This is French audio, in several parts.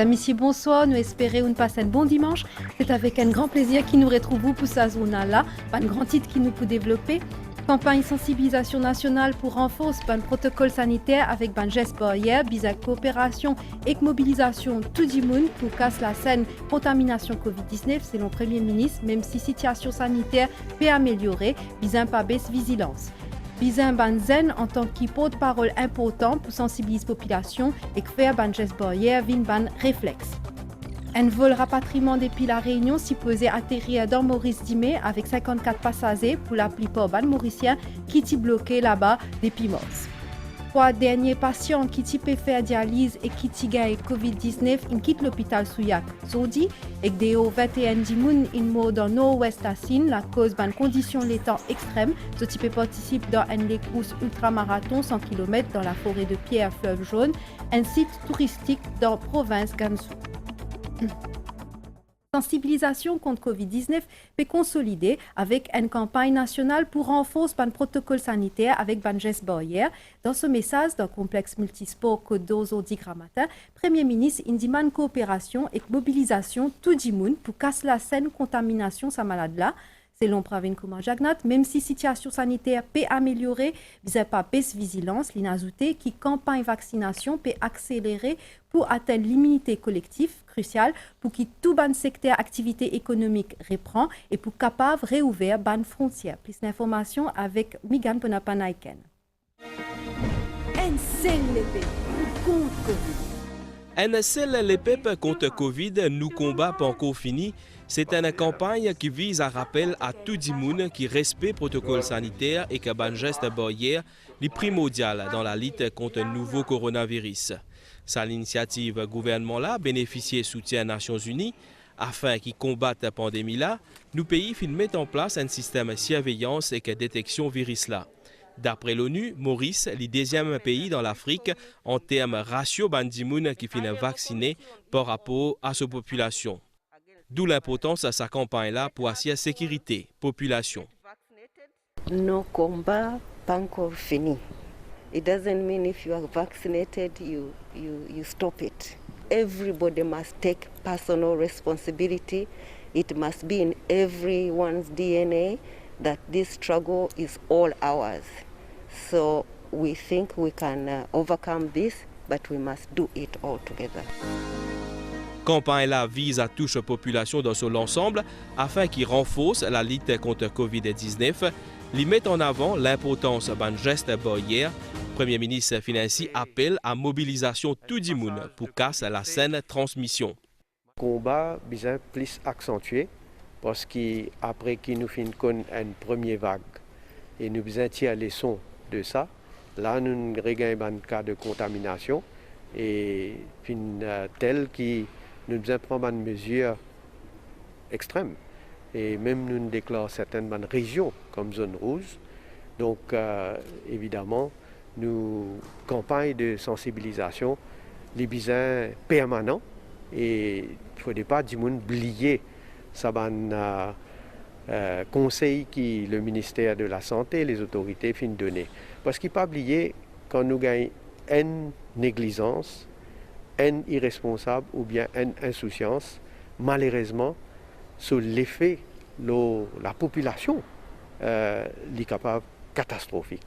Madame, ici, bonsoir. Nous espérons une passe un bon dimanche. C'est avec un grand plaisir que nous retrouvons pour ce journal-là. Un grand titre qui nous peut développer. Campagne sensibilisation nationale pour renforcer le protocole sanitaire avec un geste barrière, bizarre coopération et mobilisation tout le monde pour casser la scène contamination Covid-19 selon le Premier ministre, même si la situation sanitaire peut améliorer, bizarre pas baisse vigilance. Bizarre Banzen en tant que porte-parole important pour sensibiliser la population et faire un geste barrière vin ban réflexe. Un vol rapatriement depuis la Réunion supposé atterrir dans Maurice Dimé avec 54 passagers pour la plupart ban mauriciens qui étaient bloqués là-bas depuis mars. 3 derniers patients qui étaient faire dialyse et qui étaient gagnés Covid-19 ils quittent l'hôpital Souillac Zodi et que des 21 dimoun in mort dans nord-ouest Assine la cause d'une condition létale extrême. Ce type participe dans une course ultramarathon 100 km dans la forêt de Pierre Fleuve Jaune, un site touristique dans la province Gansu. Sensibilisation contre Covid-19 peut consolider avec une campagne nationale pour renforcer un protocole sanitaire avec un geste barrière. Dans ce message, dans le complexe multisport Côte d'Ozo dit matin, Premier ministre indique coopération et mobilisation tout le monde pour casser la scène contamination sa malade-là. Selon Pravin Kumar Jagnat, même si la situation sanitaire peut améliorer, il n'y a pas baisse vigilance, l'inazouté qui campagne vaccination peut accélérer pour atteindre l'immunité collective cruciale pour que tout ban secteur activité économique reprend et pour capable réouvrir ban frontières. Plus d'informations avec Migan Ponapanaiken. NCLP contre Covid. NCLP contre Covid, nous combat pas encore fini. C'est une campagne qui vise à rappeler à tout le monde qui respecte le protocole sanitaire et que le geste barrière est primordial dans la lutte contre le nouveau coronavirus. Sa l'initiative gouvernement-là bénéficie du soutien des Nations Unies afin qu'ils combattent la pandémie-là. Nous pays mettent en place un système de surveillance et de détection virus-là. D'après l'ONU, Maurice est le deuxième pays dans l'Afrique en termes de ratio bandimoun qui finit vacciné par rapport à sa population. D'où l'importance de sa campagne-là pour assurer la sécurité population. Nos combats pas encore fini. It doesn't mean if you are vaccinated, you stop it. Everybody must take personal responsibility. It must be in everyone's DNA that this struggle is all ours. So we think we can overcome this, but we must do it all together. Campagne-là vise à toucher la population dans son ensemble afin qu'il renforce la lutte contre Covid-19, lui met en avant l'importance d'un geste barrière. Le Premier ministre financier appelle à mobilisation tout le monde pour casser la saine transmission. Le combat est plus accentué parce qu'après qu'il nous finit une première vague et nous avons tiré les leçons de ça, là nous avons un cas de contamination et tel qui nous devons prendre une mesure extrême. Et même nous déclarons certaines régions comme zone rouge. Donc évidemment, nous campagne de sensibilisation, les besoins permanents. Et il ne faudrait pas du monde oublier ça conseil que le ministère de la Santé et les autorités finissent de donner. Parce qu'il ne faut pas oublier quand nous gagnons une négligence, une irresponsable ou bien une insouciance, malheureusement, sur l'effet de la population est capable catastrophique.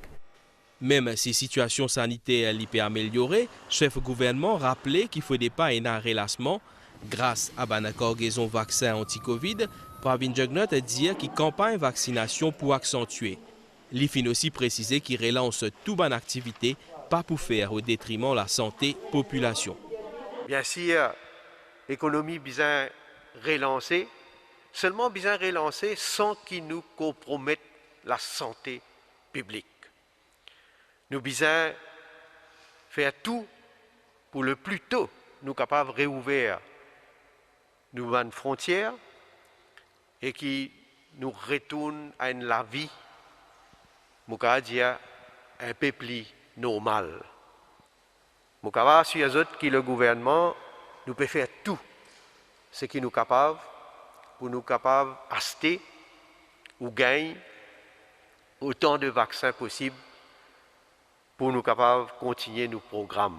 Même si la situation sanitaire peut améliorer, le chef gouvernement rappelait qu'il ne faudrait pas un relâchement. Grâce à une cargaison vaccin anti-Covid, Pravin Jagnat a dit qu'il campagne vaccination pour accentuer. Il fin aussi précisé qu'il relance toute bonne activité, pas pour faire au détriment de la santé population. Bien sûr, l'économie bien relancée, seulement bien relancée sans qu'il nous compromette la santé publique. Nous devons faire tout pour le plus tôt nous capables de réouvrir nos frontières et qui nous retourne à la vie, un peu plus normale. Nous devons assurer que le gouvernement nous peut faire tout ce qui nous capable pour nous capables d'acheter ou gagner autant de vaccins possible pour nous capables de continuer nos programmes.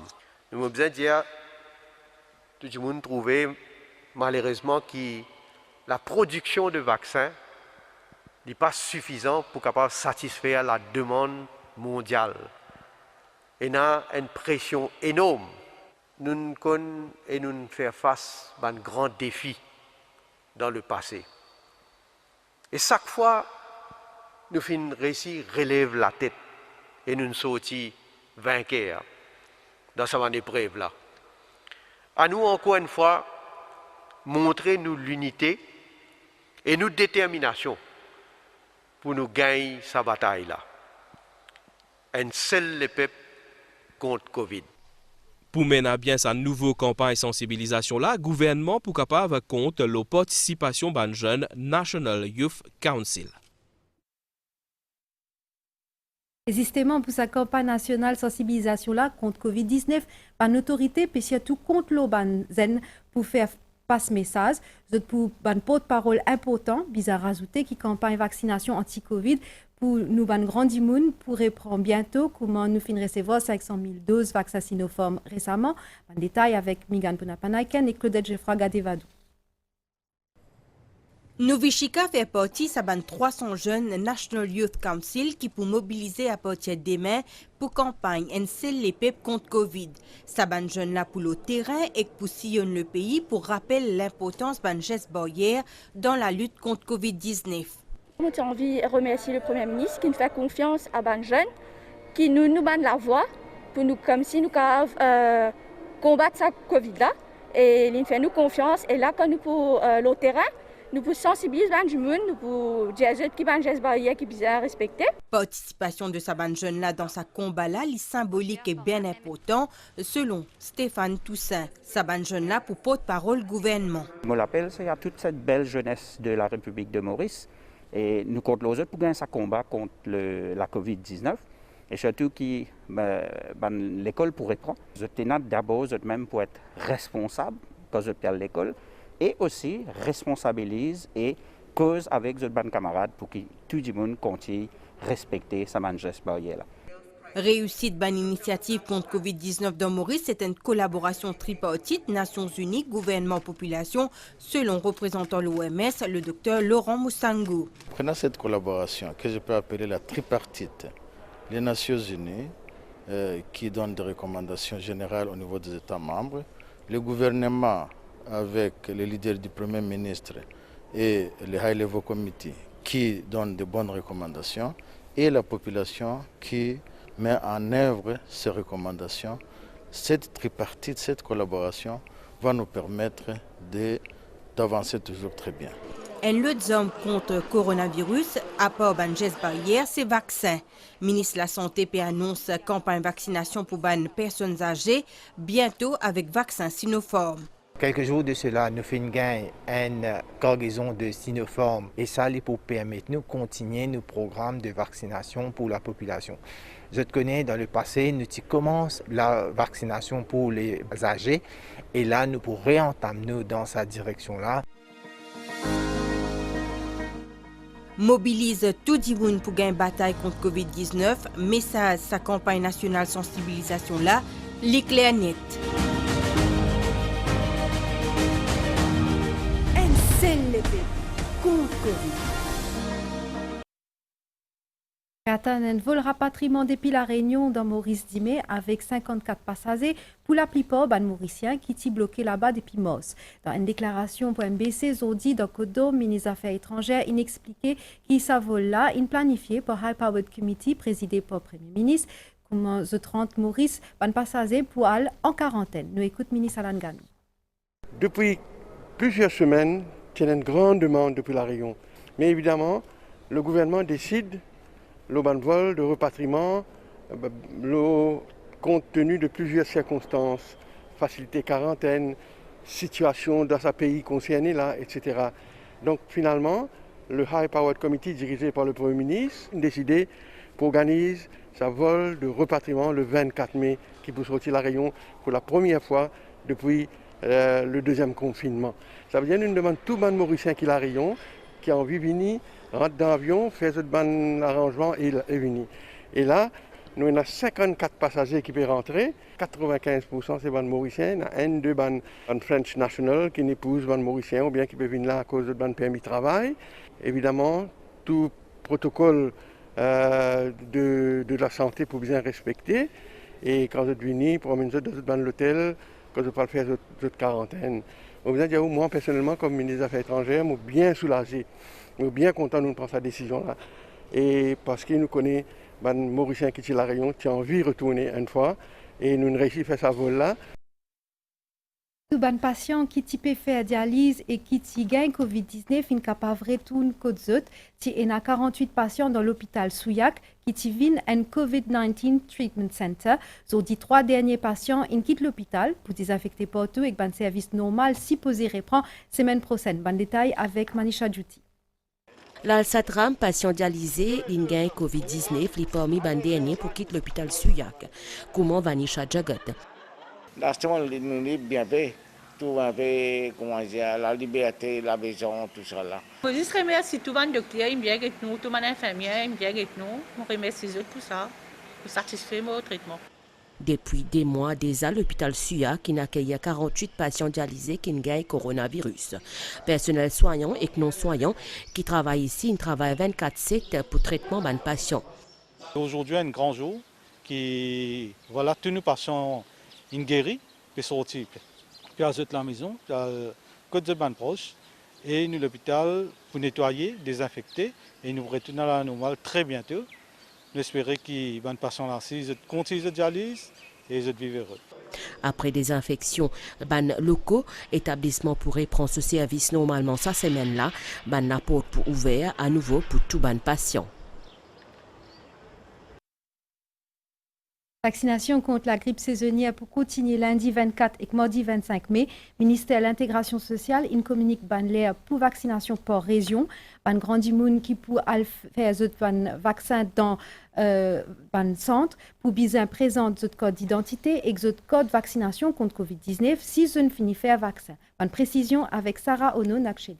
Nous avons besoin de dire tout le monde trouvait malheureusement que la production de vaccins n'est pas suffisante pour capable satisfaire la demande mondiale. Et il y a une pression énorme. Nous faisons face à un grand défi dans le passé. Et chaque fois, nous finissons réussir, relève la tête et nous sortons vainqueurs dans cette épreuve-là. À nous, encore une fois, montrer nous l'unité et notre détermination pour nous gagner cette bataille-là. Un seul le peuple contre Covid. Pour mener à bien sa nouvelle campagne de sensibilisation, le gouvernement pour capable compte la participation des jeunes National Youth Council. Justement, pour sa campagne nationale de sensibilisation là, contre Covid-19, par l'autorité, puis surtout contre l'Obanzen pour faire passer message, pour un porte-parole important, bizarre rajouter, qui campagne vaccination anti-Covid, pour nous, ban grand monde, pour reprendre bientôt comment nous finissons recevoir 500 000 doses vaccins Sinopharm récemment. En détail avec Megan Ponapanaiken et Claudette Geoffroy Gadevadou. Novishika fait partie de 300 jeunes National Youth Council qui pour mobiliser à partir de demain pour campagne en seul les peuples contre Covid. Ces jeunes là pour le terrain et pour sillonner le pays pour rappeler l'importance d'un geste barrière dans la lutte contre Covid-19. J'ai envie de remercier le Premier ministre qui nous fait confiance à les jeunes, qui nous donne la voix pour nous comme si nous combattre cette Covid-là. Et il fait nous confiance. Et là, quand nous pour le terrain, nous pouvons sensibiliser les gens, nous pouvons dire qui ont des barrières qui sont respectées. La participation de ces jeunes là dans ce combat-là, est symbolique et bien important, selon Stéphane Toussaint. Ces jeunes là pour porte-parole gouvernement. Je me rappelle, il y a toute cette belle jeunesse de la République de Maurice. Et nous comptons les autres pour gagner ce combat contre la Covid-19. Et surtout que l'école pourrait prendre. Je tenais d'abord même pour être responsable quand je parle de l'école. Et aussi responsabilise et cause avec les camarades pour que tout le monde continue à respecter sa geste barrière. Réussite d'une initiative contre Covid-19 dans Maurice, c'est une collaboration tripartite, Nations Unies, gouvernement, population, selon représentant l'OMS, le docteur Laurent Moussango. Prenant cette collaboration, que je peux appeler la tripartite, les Nations Unies, qui donnent des recommandations générales au niveau des États membres, le gouvernement avec les leaders du Premier ministre et le High Level Committee qui donnent de bonnes recommandations, et la population qui met en œuvre ces recommandations. Cette tripartite, cette collaboration va nous permettre d'avancer toujours très bien. Un autre homme contre le coronavirus, à part un geste barrière, c'est vaccin. Le ministre de la Santé annonce campagne vaccination pour les personnes âgées, bientôt avec vaccin Sinopharm. Quelques jours de cela, nous faisons une cargaison de Sinopharm et ça pour permettre de continuer nos programmes de vaccination pour la population. Je te connais, dans le passé, nous commençons la vaccination pour les âgés et là, nous pourrons réentamer dans cette direction-là. Mobilise tout le monde pour gagner une bataille contre Covid-19. Message sa campagne nationale sensibilisation là, l'éclair net. NCLP contre Covid. Un vol rapatriement depuis la Réunion dans Maurice Dimé avec 54 passagers, pour la plupart des Mauriciens qui étaient bloqués là-bas depuis mars. Dans une déclaration pour MBC, Zodi Dokodo, ministre des Affaires étrangères, il expliquait qu'il ce vol-là, il planifié par High Powered Committee, présidé par le Premier ministre, comme The 30 Maurice, des passagers pour aller en quarantaine. Nous écoutons le ministre Alan Ganou. Depuis plusieurs semaines, il y a une grande demande depuis la Réunion. Mais évidemment, le gouvernement décide le vol de repatriement, compte tenu de plusieurs circonstances, facilité quarantaine, situation dans ce pays concerné là, etc. Donc finalement, le High Powered Committee dirigé par le Premier ministre a décidé pour organiser sa vol de repatriement le 24 mai qui peut sortir la Réunion pour la première fois depuis le deuxième confinement. Ça veut dire une demande tout le monde mauricien qui la Réunion, qui a envie de venir, rentre dans l'avion, fait ce bon arrangement et venir. Et là, Nous avons 54 passagers qui peuvent rentrer. 95% c'est des Mauriciens. Il y a un, deux French National qui n'épousent des Mauriciens ou bien qui peuvent venir là à cause de permis de travail. Évidemment, tout protocole de la santé pour bien respecter. Et quand vous êtes venu pour amener dans l'hôtel, quand vous ne faire cette quarantaine. Moi, personnellement, comme ministre des Affaires étrangères, je suis bien soulagé. Je suis bien content de prendre cette décision-là. Et parce qu'il nous connaît, les Mauriciens qui sont la Réunion, qui ont envie de retourner une fois. Et nous avons réussi à faire ça vol-là. Tous les patients qui ont fait dialyse et qui ont gagné Covid-19 sont capables de retourner côté autres. Il y a 48 patients dans l'hôpital Souillac qui viennent un Covid-19 Treatment Center. Sur les 3 derniers patients, ils quittent l'hôpital pour désinfecter partout et un service normal si posé reprend semaine prochaine. Bon détail avec Manisha Djouti. L'Alsatram, patient dialysé, l'ingay Covid-19, les parmi les derniers pour quitter l'hôpital Souillac. Comment Vanisha Jagat? L'instant, nous est bien fait. Tout va fait, comment dire, la liberté, la maison, tout ça là. Je juste remercie tout le monde docteur, il vient avec nous, tout le monde infirmière, il vient avec nous. Je remercie eux tout ça. Je suis satisfait de mon traitement. Depuis des mois, déjà, l'hôpital Souillac qui accueille 48 patients dialysés qui ont gagné coronavirus. Personnel soignant et non soignant qui travaillent ici, ils travaillent 24/7 pour traitement de patients. Aujourd'hui, un grand jour qui, voilà, tous nos patients sont guéris, puis sortis. Puis à la maison, puis à côté de ban proche, et nous l'hôpital pour nettoyer, désinfecter, et nous retournons à la normale très bientôt. Nous espérons que les patients là, ils continuent de dialyse et ils vivent heureux. Après désinfection, ban locaux, établissement pourrait prendre ce service normalement cette semaine-là, ban la porte pour ouvert à nouveau pour tout ban patient. Vaccination contre la grippe saisonnière pour continuer lundi 24 et mardi 25 mai. Ministère de l'intégration sociale, il communique ban pour vaccination par région. Ban grand monde qui pour faire un vaccin dans ban centre pour bien présenter votre code d'identité et votre code de vaccination contre Covid-19 si je ne finis faire vaccin. Ban précision avec Sarah Ono Nakchedi.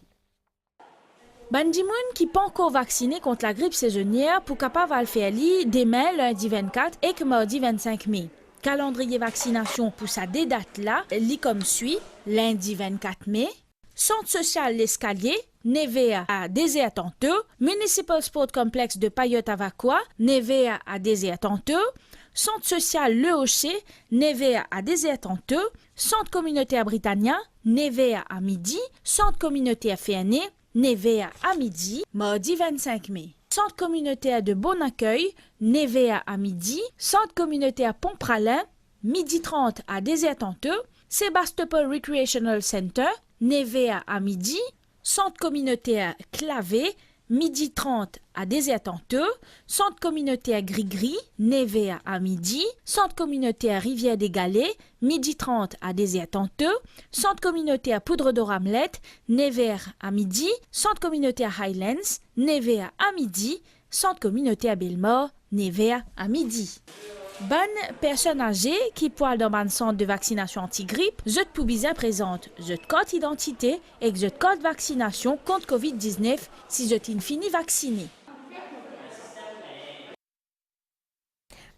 Bandimoun qui pas encore vacciné contre la grippe saisonnière pour capable de faire demain lundi 24 et mardi 25 mai. Calendrier vaccination pour sa date là, lit comme suit: lundi 24 mai, centre social l'escalier, Nevea à Désert-Tanteux, Municipal Sport Complex de Payotte-Avacoua, Nevea à Désert-Tanteux, centre social Le Hocher, Nevea à Désert-Tanteux, centre communautaire Britannia, Nevea à midi, centre communautaire Féané, Nevea à midi, mardi 25 mai. Centre communautaire de Bon Accueil, Nevea à midi. Centre communautaire Pont-Pralin, midi 30 à Désert-Tanteux. Sébastopol Recreational Center, Nevea à midi. Centre communautaire Clavé, midi 30 à Désert-Tanteux. Centre communautaire Gris-Gris, Nevea à midi. Centre communautaire Rivière des Galets, midi 30 à Désert-Tanteux. Centre communautaire Poudre de Ramlet, Nevea à midi. Centre communautaire Highlands, Nevea à midi. Centre communautaire Belmore, Nevea à midi. Bonne personne âgée qui poil dans un centre de vaccination anti-grippe, je te bien présente je te code identité et je te code vaccination contre Covid-19 si je t'ai fini vacciné.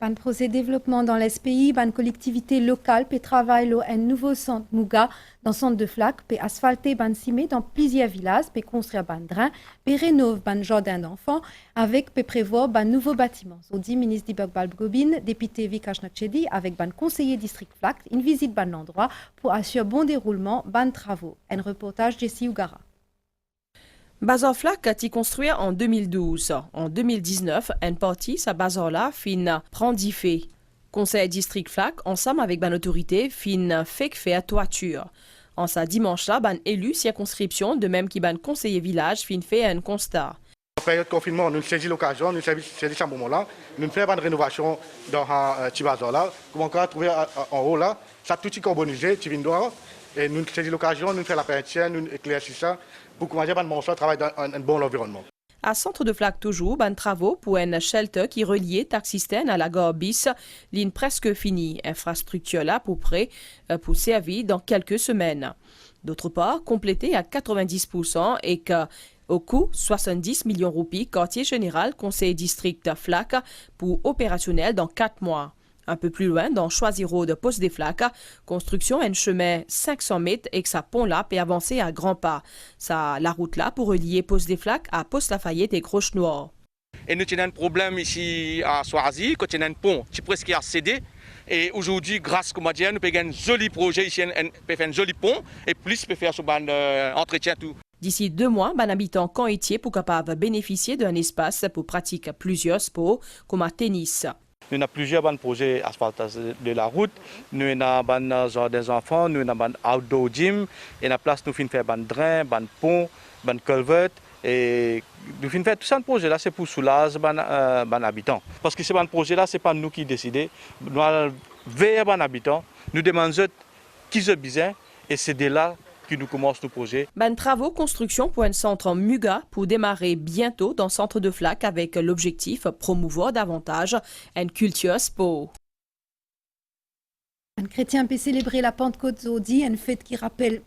Un projet de développement dans l'SPI, une collectivité locale peut travailler un nouveau centre Mouga dans le centre de Flac, peut asphalter un cimé dans plusieurs villages, peut construire un drain, peut rénover un jardin d'enfants, avec peut prévoir un nouveau bâtiment. So dit ministre Dibok Balbgobin, député Vikash Nakchedi, avec un conseiller district Flac, une visite d'un endroit pour assurer bon déroulement des travaux. Un reportage de Jessie Ougara. Bazar Flac a été construit en 2012. En 2019, une partie sa bazar-là fin prend fait. Conseil district Flac, ensemble avec ban autorité, fin fait à toiture. En sa dimanche-là, ban élu circonscription, de même qui ban conseiller village, fin fait un constat. En période de confinement, nous saisissons l'occasion, nous saisissons ce moment-là, nous faisons une rénovation dans ce bazar-là. Comme on a trouvé en haut là, ça tout est carbonisé, tu viens dehors, et nous saisissons l'occasion, nous faisons la peinture, nous éclaircissons ça. Pour commencer par mon travail dans un bon environnement. À centre de Flac toujours, ban travaux pour un shelter qui reliait Taxisten à la gare bis, ligne presque finie. Infrastructure là pour près pour servir dans quelques semaines. D'autre part, complété à 90% et que Au coût 70 millions roupies, quartier général, conseil district Flac pour opérationnel dans 4 mois. Un peu plus loin, dans Choisy Road, Poste des Flacs, construction un chemin 500 mètres et que sa pont là peut avancer à grands pas. La route là pour relier Poste des Flacs à Poste Lafayette et Croche-Noire. Et nous avons un problème ici à Choisy, quand il y a un pont qui presque a cédé. Et aujourd'hui, grâce à Dieu, nous avons un joli projet ici, on peut faire un joli pont et plus peut faire ce entretien tout. D'ici 2 mois, les habitants Canitier pour capable bénéficier d'un espace pour pratiquer plusieurs sports comme le tennis. Nous avons plusieurs projets asphaltage de la route, nous avons un jardin des enfants, nous avons un outdoor gym, et la place nous faisons faire un drain, un pont, un culvert, et nous faisons faire tout ça projet là, c'est pour soulager les habitants. Parce que ce projet là, ce n'est pas nous qui décidons, nous allons vers les habitants, nous demandons qui ont besoin, et c'est de là que nous commençons nos projets. Travaux construction pour un centre en Muga pour démarrer bientôt dans le centre de Flac avec l'objectif de promouvoir davantage une culture sport. Un chrétien peut célébrer la Pentecôte aujourd'hui, une fête qui rappelle,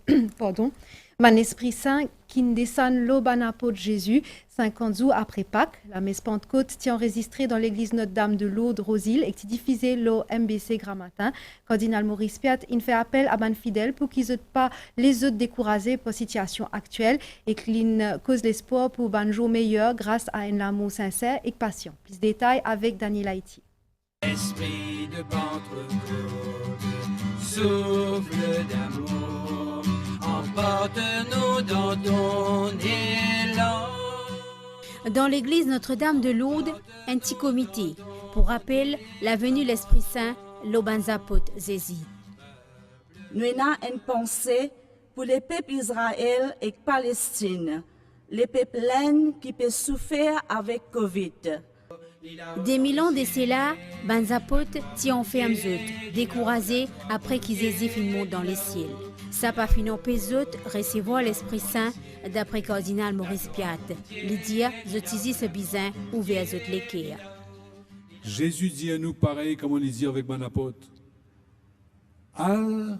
un Esprit Saint qui descend l'Obanapô de Jésus, 50 jours après Pâques. La messe Pentecôte tient enregistrée dans l'église Notre-Dame de Lourdes, Rosille, et qui diffusée l'au MBC Grammatin. Cardinal Maurice Piat, il fait appel à ban fidèles pour qu'ils ne pas les autres découragés pour la situation actuelle et qu'ils causent l'espoir pour un jour meilleur grâce à un amour sincère et patient. Plus de détails avec Daniel Haïti. Esprit de Pentecôte, souffle d'amour, emporte-nous dans ton élan. Dans l'église Notre-Dame de Lourdes, un petit comité. Pour rappel, la venue de l'Esprit Saint, l'Obanzapot Zézi. Nous avons une pensée pour les peuples Israël et Palestine, les peuples qui peuvent souffrir avec Covid. Des 1000 ans de cela, Banzapot t'y ont fait un zut, découragé après qu'ils aient montent dans les ciels. Ça pas fini pézot recevoir l'Esprit Saint d'après cardinal Maurice Piat. Lydia, zotizi ce bizin ouvert zot l'équerre. Jésus dit à nous pareil comme on dit avec mon apôtre. Al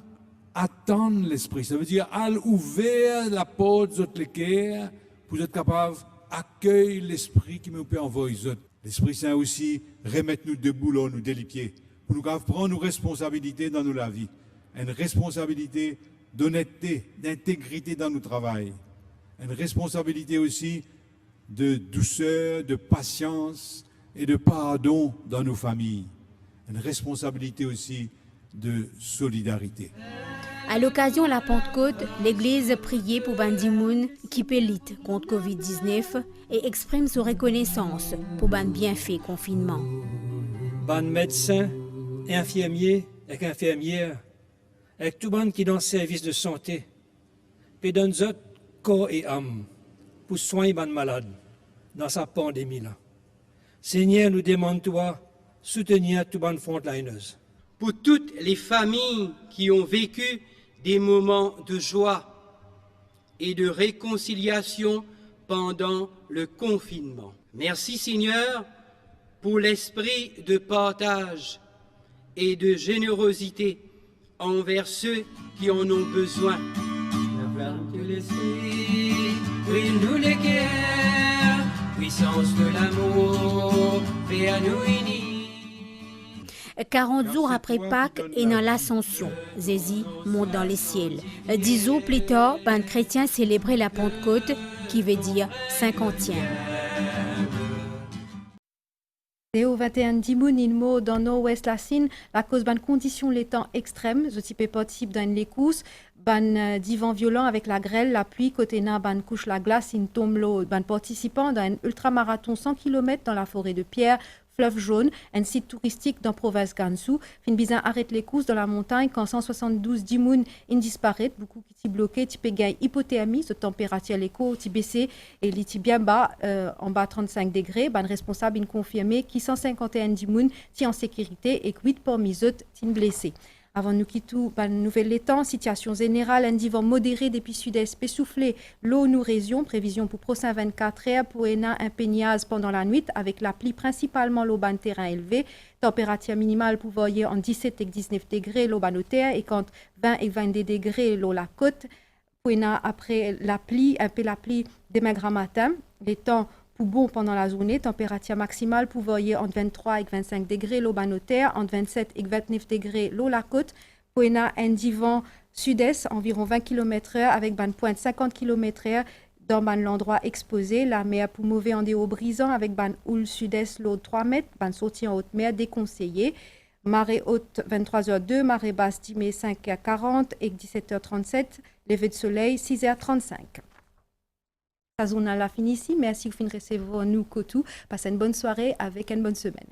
attendre l'Esprit, ça veut dire al ouvert la porte zot l'équerre pour être capable d'accueillir l'Esprit qui me peut envoyer zot. L'Esprit Saint aussi remettre nous debout là, nous les pieds, pour nous prendre nos responsabilités dans nos vie. Une responsabilité d'honnêteté, d'intégrité dans notre travail. Une responsabilité aussi de douceur, de patience et de pardon dans nos familles. Une responsabilité aussi de solidarité. À l'occasion de la Pentecôte, l'Église priait pour Bandimoun qui lutte contre Covid-19 et exprime sa reconnaissance pour ban bienfait confinement. Ban médecins, infirmiers et infirmières, avec tout le monde qui est dans le service de santé, puis donne autres corps et âme pour soigner les malades dans sa pandémie là. Seigneur, nous demande toi soutenir tout le monde frontliners. Pour toutes les familles qui ont vécu des moments de joie et de réconciliation pendant le confinement. Merci Seigneur pour l'esprit de partage et de générosité envers ceux qui en ont besoin. De l'esprit, brille-nous les guerres, puissance de l'amour, fais à nous unis. 40 jours après Pâques et dans l'Ascension, Zézi monte dans les ciels. 10 jours plus tard, un chrétien célébrait la Pentecôte, qui veut dire 50e. Au 21 dimoun inmo dans nord-ouest la Chine, la cause ban conditions les temps extrêmes, je type possible dans les courses, ban divan violent avec la grêle, la pluie, côté na ban couche la glace, in tombe l'eau, ban participant dans un ultramarathon 100 km dans la forêt de Pierre, Fleuve Jaune, un site touristique dans province Gansu. Fin bizin arrête les courses dans la montagne quand 172 dimoun disparaissent, beaucoup qui t'y bloqué, t'y gagne hypothermie, ce température l'écho, t'y baissé et l'y bien bas, en bas 35 degrés, ban responsable in confirmé qui 151 dimoun t'y en sécurité et 8 parmi eux t'y blessés. Avant nous quitter par nouvelle temps, situation générale, un divan modéré depuis sud-est peut souffler l'eau nous région, prévision pour prochain 24 heures pour un peignaz pendant la nuit avec la pluie principalement l'eau ban terrain élevé, température minimale pour voyer en 17 et 19 degrés l'eau ban au terre et quand 20 et 22 degrés l'eau la côte. après la pluie, un peu la pluie demain grand matin, les temps pour bon pendant la journée, température maximale pour voyer entre 23 et 25 degrés l'eau banotaire, entre 27 et 29 degrés l'eau la côte, pour un divan sud-est environ 20 km/h avec ban pointe 50 km/h dans l'endroit exposé, la mer pour mauvais en déo brisant avec ban houle sud-est l'eau de 3 mètres, ban sortie en haute mer déconseillé. Marée haute 23h02, marée basse 10 mai 5h40 et 17h37, lever de soleil 6h35. La zone a fini ici. Merci vous finissez nous Kotou. Passez une bonne soirée avec une bonne semaine.